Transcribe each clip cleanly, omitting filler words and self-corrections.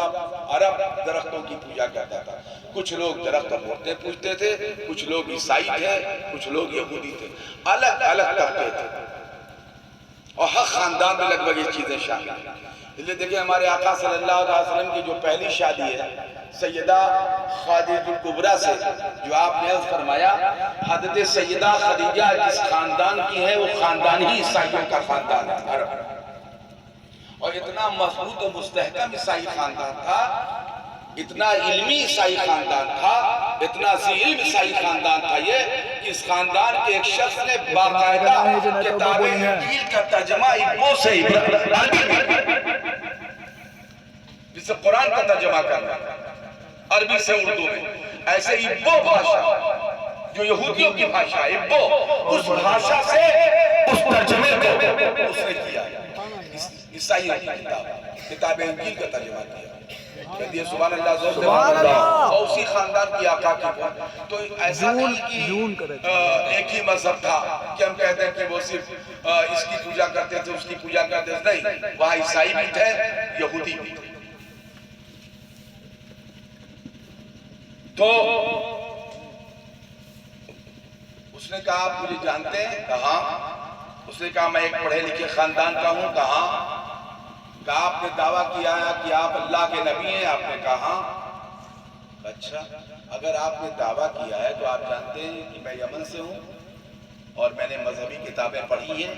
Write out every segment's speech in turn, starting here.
پورا عرب درختوں کی پوجا کرتا تھا. کچھ لوگ درخت مورتیں پوجتے تھے, کچھ لوگ عیسائی تھے, کچھ لوگ یہودی تھے, الگ الگ طبقے تھے, اور ہر خاندان میں لگ بھگ یہ چیزیں شامل ہیں. اس لیے دیکھیں ہمارے آقا صلی اللہ علیہ وسلم کی جو پہلی شادی ہے سیدہ خدیجہ کبریٰ سے, جو آپ نے عرض فرمایا حضرت سیدہ خدیجہ جس خاندان کی ہے وہ خاندان ہی عیسائیوں کا خاندان ہے عرب, اور اتنا مضبوط و مستحکم عیسائی خاندان تھا, اتنا علمی عیسائی خاندان تھا, اتنا ذی علم عیسائی خاندان تھا یہ کہ اس خاندان کے ایک شخص نے باقاعدہ کتاب انجیل کا ترجمہ عبروں سے جسے قرآن کا ترجمہ کرنا عربی سے اردو میں, ایسے عبرو بھاشا جو یہودیوں کی بھاشا ہے عبرو, اس بھاشا سے اس ترجمے کو اس نے کیا, عیسائیوں کی کتاب انجیل کا ترجمہ کیا. کہتے سبحان اللہ, زور سے سبحان اللہ, اور اسی خاندان کی آقا کی بات. تو ایسا نہیں کہ ایک ہی مذہب تھا کہ ہم کہتے ہیں کہ وہ صرف اس کی پوجا کرتے تھے اس کی پوجا کرتے تھے, نہیں, وہاں عیسائی بھی تھے یہودی بھی تھے. تو اس نے کہا آپ مجھے جانتے ہیں, کہا. اس نے کہا میں ایک پڑھے لکھے خاندان کا ہوں, کہا. کہا آپ نے دعویٰ کیا ہے کہ آپ اللہ کے نبی ہیں, آپ نے کہا. اچھا, اگر آپ نے دعویٰ کیا ہے تو آپ جانتے ہیں کہ میں یمن سے ہوں اور میں نے مذہبی کتابیں پڑھی ہیں.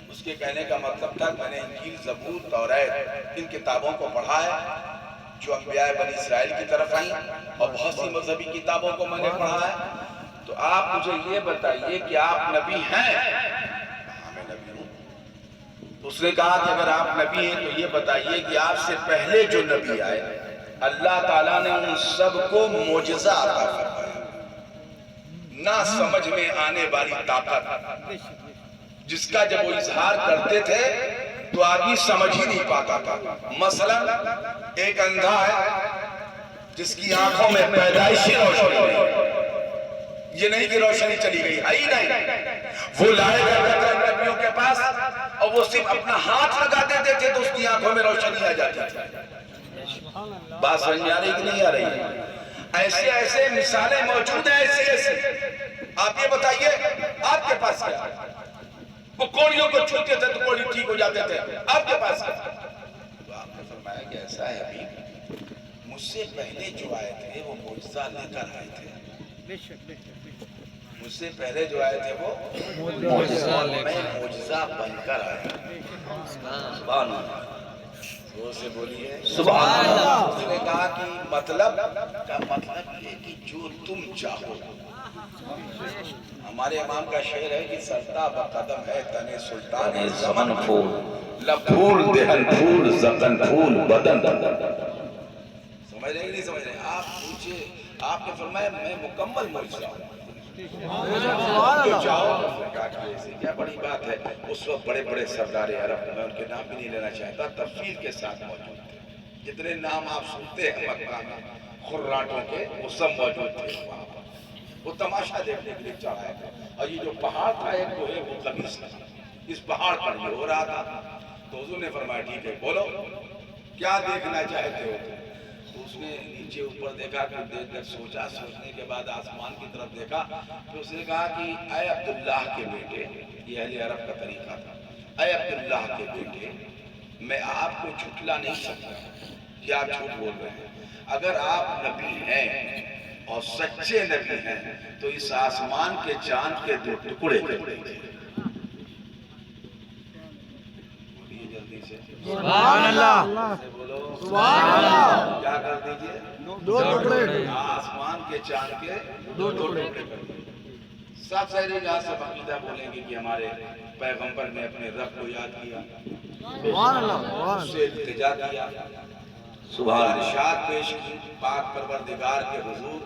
اس کے کہنے کا مطلب تھا میں نے انجیل, زبور, توریت ان کتابوں کو پڑھا ہے جو انبیاء بنی اسرائیل کی طرف آئیں, اور بہت سی مذہبی کتابوں کو میں نے پڑھا ہے. تو آپ مجھے یہ بتائیے کہ آپ نبی ہیں؟ میں نبی ہوں. اس نے کہا کہ اگر آپ نبی ہیں تو یہ بتائیے کہ آپ سے پہلے جو نبی آئے اللہ تعالیٰ نے ان سب کو معجزہ عطا فرمایا, نہ سمجھ میں آنے والی طاقت, جس کا جب وہ اظہار کرتے تھے تو آدمی سمجھ ہی نہیں پاتا تھا. مثلا ایک اندھا ہے جس کی آنکھوں میں پیدائشی روشنی نہیں, یہ نہیں کہ روشنی چلی گئی, ہے ہی نہیں. وہ لائے گئے تھے نبیوں کے پاس اور وہ صرف اپنا ہاتھ لگا دیتے تھے تو اس کی آنکھوں میں روشنی آ جاتی تھی. بات سمجھ میں آ رہی کہ نہیں آ رہی ہے؟ ایسے ایسے مثالیں موجود ہیں, ایسی ایسی. آپ یہ بتائیے آپ کے پاس کیا ہے؟ وہ کوڑیوں کو چھوٹے تھے تو کوڑی ٹھیک ہو جاتے تھے, آپ کے پاس کیا ہے؟ تو آپ نے فرمایا کہ ایسا ہے ابھی مجھ سے پہلے جو آئے تھے وہ معجزہ لے کر آئے تھے. مجھ سے پہلے جو آئے تھے وہ معجزہ لے کر, میں معجزہ بن کر آیا. سبحان اللہ, وہ سے بولیے سبحان اللہ. اس نے کہا کہ مطلب یہ کہ جو تم چاہو. ہمارے امام کا شعر ہے کہ سرتا بقدم ہے تن سلطان زمن پھول, لپھول دہن پھول زقن پھول بدن. سمجھ رہے ہیں نہیں سمجھ رہے ہیں؟ آپ پوچھے, آپ نے فرمایا میں مکمل معجزہ ہوں. جو چاہو. کیا بڑی بات ہے. اس وقت بڑے بڑے سردار عرب, میں ان کے نام بھی نہیں لینا چاہتا, تفصیل کے ساتھ موجود تھے. جتنے نام آپ سنتے ہیں مکہ میں خراٹوں کے, وہ سب موجود تھے وہاں پر. وہ تماشا دیکھنے کے لیے چاہا تھا. اور یہ جو پہاڑ تھا ایک وہ ہے وہ قمیص تھا, اس پہاڑ پر یہ ہو رہا تھا. تو حضور نے فرمایا ٹھیک ہے بولو کیا دیکھنا چاہتے ہو. تو اس نے نیچے اوپر دیکھا, پھر دیر تک سوچا, سوچنے کے بعد آسمان کی طرف دیکھا. تو اس نے کہا کہ اے عبداللہ کے بیٹے, یہ اہل عرب کا طریقہ تھا, اے عبداللہ کے بیٹے میں آپ کو جھٹلا نہیں سکتا کہ آپ جھوٹ بول رہے ہیں. اگر آپ نبی ہیں اور سچے نبی ہیں تو اس آسمان کے چاند کے 2 ٹکڑے کر دیجئے. جلدی سے سبحان اللہ, سبحان اللہ. کیا کر دیجئے؟ 2 ٹکڑے. آسمان کے چاند کے 2 ٹکڑے کر دیجئے. سب سہرے جہاں سے عقیدہ بولیں گے کہ ہمارے پیغمبر نے اپنے رب کو یاد کیا, سبحان اللہ, اس سے التجا کیا, گزارشات پیش کی پاک پروردگار کے حضور.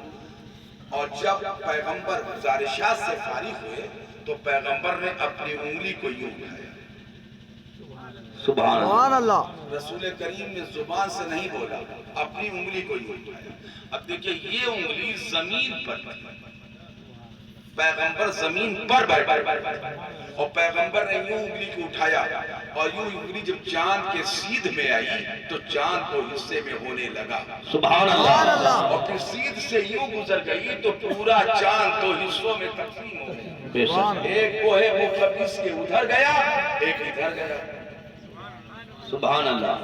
اور جب پیغمبر گزارشات سے فارغ ہوئے تو پیغمبر نے اپنی انگلی کو یوں اٹھایا. سبحان اللہ. رسول کریم نے زبان سے نہیں بولا, اپنی انگلی کو یوں اٹھایا. اب دیکھیں یہ انگلی زمین پر تھی, پیغمبر زمین پر بیٹھے اور پیغمبر نے یوں انگلی کو اٹھایا اور یوں انگلی جب چاند کے سیدھ میں آئی تو چاند کو حصے میں ہونے لگا، سبحان اللہ، اور پھر سیدھ سے یوں گزر گئی تو پورا چاند دو حصوں میں تقسیم ہو گیا، بے شک، ایک کوہ مقدس کے ادھر گیا ایک ادھر گیا۔ سبحان اللہ،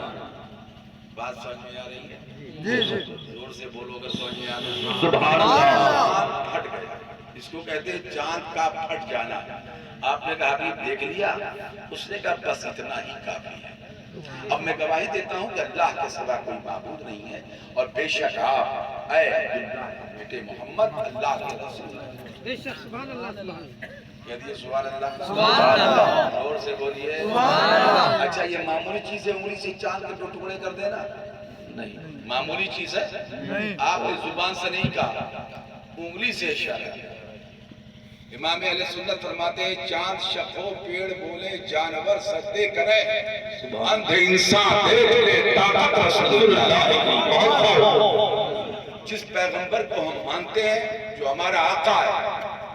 بات سمجھ میں آ رہی ہے؟ جی جی، زور سے بولو اگر سمجھ میں آ رہی ہے۔ سبحان اللہ، چاند پھٹ گیا، اس کو کہتے ہیں چاند کا پھٹ جانا۔ آپ نے کہا بھی دیکھ لیا، اس نے کہا بس اتنا ہی کافی ہے۔ اب میں گواہی دیتا ہوں کہ اللہ کے سوا کوئی معبود نہیں ہے، اور بے شک آپ اے عبداللہ کے بیٹے محمد اللہ کے رسول ہیں۔ بے شک، سبحان اللہ، سبحان اللہ۔ کہہ دیے سبحان اللہ، سبحان اللہ، زور سے بولیے۔ اچھا یہ معمولی چیز ہے انگلی سے چاند کے دو ٹکڑے کر دینا؟ نہیں، معمولی چیز ہے؟ آپ نے زبان سے نہیں کہا، انگلی سے اشارہ کیا۔ امام اہل سنت فرماتے ہیں چاند شق ہو، پیڑ بولے، جانور سجدے کرے، اندھے انسان دیکھ لے، طاقت رسول اللہ کی۔ جس پیغمبر کو ہم مانتے ہیں جو ہمارا آقا ہے،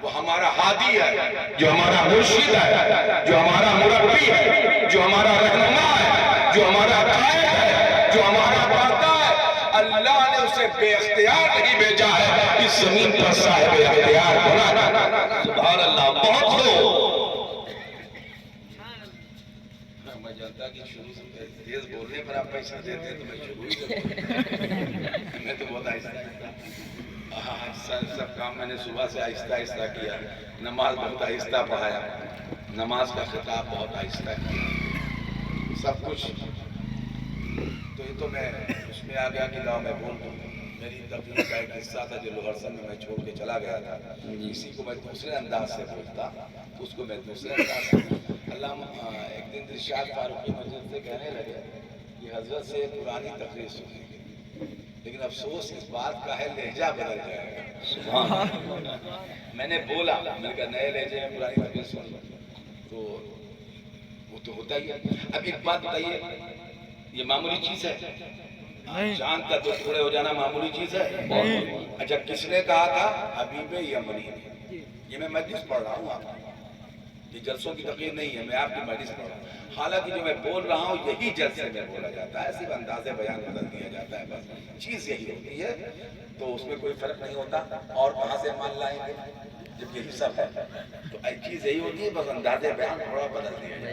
وہ ہمارا ہادی ہے، جو ہمارا مرشد ہے، جو ہمارا مربی ہے، جو ہمارا رہنما ہے، جو ہمارا قائد ہے، جو ہمارا داتا ہے، اللہ نے اسے بے اختیار نہیں بھیجا ہے، اس زمین پر صاحب اختیار بنا۔ سبحان اللہ، بہت ہو، میں جانتا کہ شروع سے تیز بولنے پر آپ پیسہ دیتے ہیں تو میں شروع ہی کرتا، میں تو بہت آہستہ سب کام میں نے صبح سے آہستہ آہستہ کیا، نماز بہت آہستہ پڑھایا، نماز کا خطاب بہت آہستہ کیا، سب کچھ تو یہ تو میں اس میں آ گیا کہ لاؤ میں بول دوں۔ میری تقریر کا ایک حصہ تھا جو لوہرسن میں چھوڑ کے چلا گیا تھا، اسی کو میں دوسرے انداز سے بولتا، اس کو میں دوسرے انداز سے علامہ ایک دن ارشاد فاروقی مسجد سے کہنے لگے کہ حضرت سے پرانی تقریر سنیں گے، لیکن افسوس اس بات کا ہے لہجہ بدل جائے گا۔ سبحان، میں نے بولا، میں نے کہا نئے لہجے میں پرانی تقریر سن لو، تو وہ تو ہوتا ہی ہے۔ اب ایک بات بتائیے، یہ معمولی چیز ہے؟ چاند کا دو ٹکڑے ہو جانا معمولی چیز ہے؟ اچھا کس نے کہا تھا؟ حبیب یمنی نے۔ یہ میں مجلس پڑھ رہا ہوں آپ کی، یہ جلسوں کی تقریر نہیں ہے، میں آپ کی مجلس پڑھ رہا ہوں۔ حالانکہ جو میں بول رہا ہوں یہی جلسے میں بولا جاتا ہے، صرف انداز بیان بدل دیا جاتا ہے، بس چیز یہی ہوتی ہے، تو اس میں کوئی فرق نہیں ہوتا۔ اور کہاں سے مان لائیں گے جب یہی سب ہے؟ تو چیز یہی ہوتی ہے، بس انداز بیان تھوڑا بدل دیا جاتا ہے۔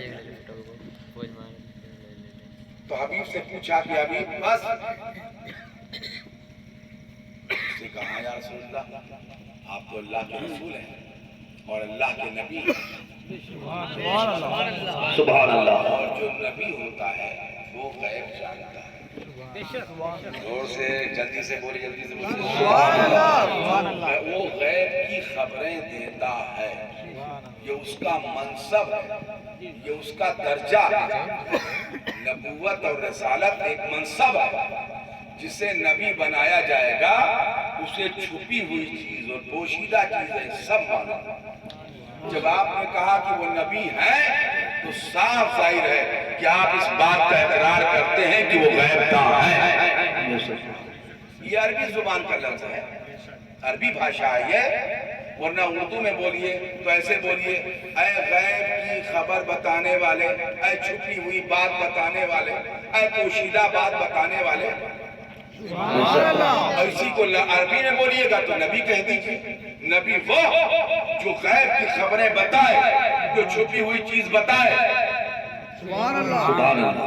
تو حبیب سے پوچھا کہ حبیب بس، اس نے کہا یا رسول اللہ آپ تو اللہ کے رسول ہیں اور اللہ کے نبی ہیں، سبحان اللہ، اور جو نبی ہوتا ہے وہ غیب جانتا ہے۔ زور سے جلدی سے بولی، جلدی سے بولی، وہ غیب کی خبریں دیتا ہے، یہ اس کا منصب ہے، یہ اس کا درجہ ہے۔ نبوت اور رسالت ایک منصب ہے، جسے نبی بنایا جائے گا اسے چھپی ہوئی چیز اور پوشیدہ چیزیں سب معلوم۔ جب آپ نے کہا کہ وہ نبی ہیں تو صاف ظاہر ہے کہ آپ اس بات کا اقرار کرتے ہیں کہ وہ غیب داں ہیں۔ یہ عربی زبان کا لفظ ہے، عربی بھاشا ہے یہ، ورنہ اردو میں بولیے تو ایسے بولیے، اے غیب کی خبر بتانے والے، اے چھپی ہوئی بات بتانے والے، اے پوشیدہ بات بتانے والے۔ اور اسی کو عربی میں بولیے گا تو نبی کہہ دیجیے۔ نبی وہ جو غیب کی خبریں بتائے، جو چھپی ہوئی چیز بتائے۔ سبحان اللہ،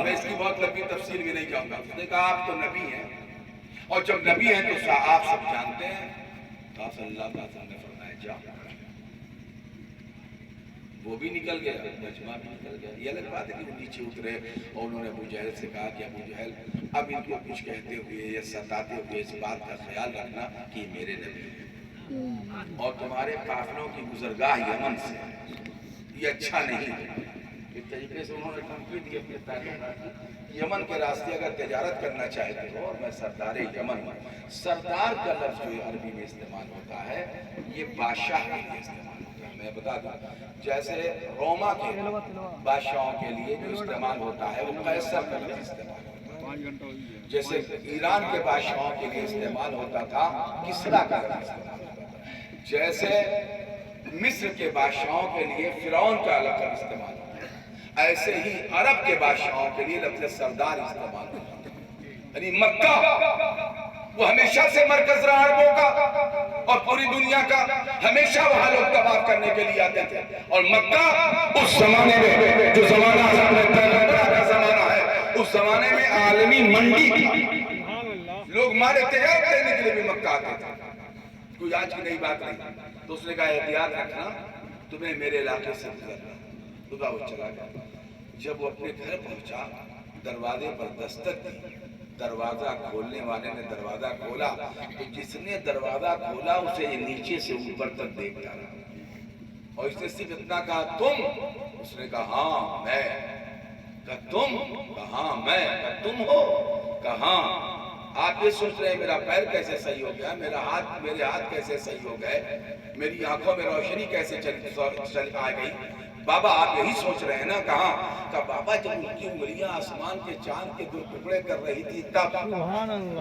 میں اس کی بہت لمبی تفصیل بھی نہیں جاؤں گا۔ اس نے کہا آپ تو نبی ہیں، اور جب نبی ہیں تو آپ سب جانتے ہیں، تو آپ صلی اللہ علیہ وسلم نے فرمایا جاؤ۔ وہ بھی نکل گیا، مجمع بھی نکل گیا۔ یہ الگ بات ہے کہ وہ نیچے اترے اور انہوں نے ابو جہل سے کہا کہ ابو جہل اب ان کو کچھ کہتے ہوئے یا ستاتے ہوئے اس بات کا خیال رکھنا کہ یہ میرے نبی ہیں اور تمہارے قافلوں کی گزرگاہ یمن سے، یہ اچھا نہیں ہے۔ اس طریقے سے انہوں نے دھمکی دی اپنے تعلقات کی، یمن کے راستے اگر تجارت کرنا چاہتے ہو، اور میں سردار یمن ہوں۔ سردار کا لفظ جو عربی میں استعمال ہوتا ہے یہ بادشاہ کے لیے استعمال ہوتا ہے۔ میں بتا دوں جیسے روما کے بادشاہوں کے لیے جو استعمال ہوتا ہے وہ قیصر کا لفظ استعمال ہوتا ہے، جیسے ایران کے بادشاہوں کے لیے استعمال ہوتا تھا کسریٰ کا لفظ استعمال ہوتا تھا، جیسے مصر کے بادشاہوں کے لیے فرعون کا لقب استعمال ہوتا ہے، ایسے ہی عرب کے بادشاہوں کے لیے لفظ سردار استعمال ہوتا ہے۔ یعنی مکہ وہ ہمیشہ سے مرکز رہا عربوں کا اور پوری دنیا کا، ہمیشہ وہاں لوگ طواف کرنے کے لیے آتے تھے۔ اور مکہ اس زمانے میں جو زمانہ حضرت پیغمبر کا زمانہ ہے، اس زمانے میں عالمی منڈی تھا، لوگ مارے تجارت کرنے کے لیے بھی مکہ آتے تھے، کوئی آج کی نئی بات نہیں۔ تو اس نے کہا احتیاط رکھنا، تمہیں میرے علاقے سے گزرنا۔ خدا وہ چلا گیا۔ جب وہ اپنے گھر پہنچا، دروازے پر دستک دی، دروازہ کھولنے والے نے دروازہ کھولا تو جس نے دروازہ کھولا اسے یہ نیچے سے اوپر تک دیکھتا رہا، اور اس نے صرف اتنا کہا تم؟ اس نے کہا ہاں میں۔ کہا تم؟ کہا ہاں میں۔ کہا تم ہو؟ کہا ہاں۔ آپ یہ سوچ رہے ہیں میرا پیر کیسے صحیح ہو گیا، میرے ہاتھ کیسے صحیح ہو گئے، میری آنکھوں میں روشنی کیسے چل آ گئی؟ بابا آپ یہی سوچ رہے ہیں نا؟ کہاں؟ کہا بابا جب ان کی انگلیاں آسمان کے چاند کے 2 ٹکڑے کر رہی تھی تب،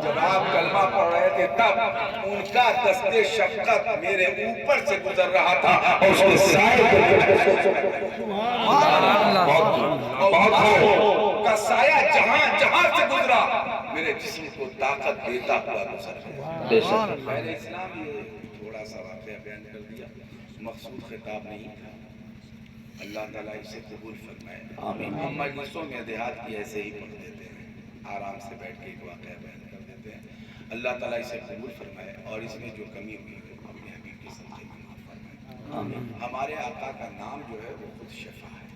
جب آپ کلمہ پڑھ رہے تھے تب، ان کا دست شفقت میرے اوپر سے گزر رہا تھا اور اس کے سائے کا سایہ جہاں سے گزرا میرے جسم کو طاقت دیتا ہوا گزر گیا۔ پہلے اسلام یہ تھوڑا سا واقعہ بیان کر دیا، مقصود خطاب نہیں تھا۔ اللہ تعالیٰ اسے قبول فرمائے۔ ہم مجلسوں میں دیہات کی ایسے ہی پڑھ دیتے ہیں، آرام سے بیٹھ کے ایک واقعہ بیان کر دیتے ہیں۔ اللہ تعالیٰ اسے قبول فرمائے اور اس میں جو کمی ہوئی ہے اپنے حبیب کے صدقے میں معاف فرمائے۔ ہمارے آقا کا نام جو ہے وہ خود شفا ہے۔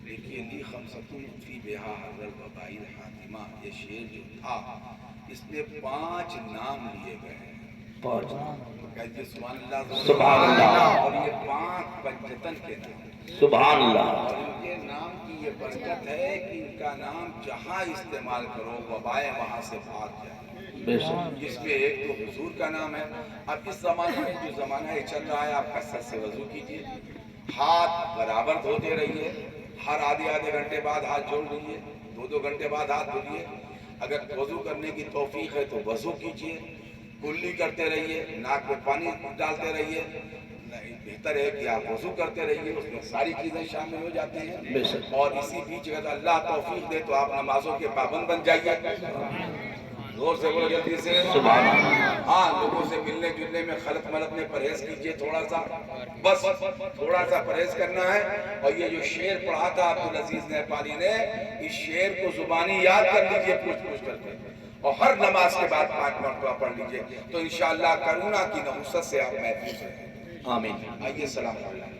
دیکھیے لی خمسۃ فی بہا حضر وبائل حاتمہ، یہ شعر جو تھا اس میں 5 نام لیے گئے ہیں۔ 5 نام کہتے سبحان اللہ، سبحان اللہ، اور یہ 5 پنجتن کے نام، سبحان اللہ۔ اور ان کے نام کی یہ برکت ہے کہ ان کا نام جہاں استعمال کرو وبائیں وہاں سے بھاگ جائیں۔ جس میں ایک تو حضور کا نام ہے۔ اب اس زمانے میں جو زمانہ یہ چل رہا ہے، آپ کثرت سے وضو کیجئے، ہاتھ برابر دھوتے رہیے، ہر آدھے گھنٹے بعد ہاتھ جوڑ لیجئے، 2 گھنٹے بعد ہاتھ دھوئیے۔ اگر وضو کرنے کی توفیق ہے تو وضو کیجئے، کلی کرتے رہیے، ناک میں پانی ڈالتے رہیے۔ نہیں، بہتر ہے کہ آپ وضو کرتے رہیے، اس میں ساری چیزیں شامل ہو جاتی ہیں۔ اور اسی بیچ اگر اللہ توفیق دے تو آپ نمازوں کے پابند بن جائیے۔ زور سے بولو جلدی سے سبحان اللہ۔ ہاں، لوگوں سے ملنے جلنے میں خلط ملط میں پرہیز کیجئے، تھوڑا سا، بس تھوڑا سا پرہیز کرنا ہے۔ اور یہ جو شعر پڑھا تھا عبدالعزیز نیپالی نے، اس شعر کو زبانی یاد کر لیجئے پوچھ کر کے، اور ہر نماز کے بعد 5 مرتبہ پڑھ لیجئے، تو انشاءاللہ کرونا کی نحوست سے آپ محفوظ رہیں۔ آمین۔ آئیے، السلام علیکم۔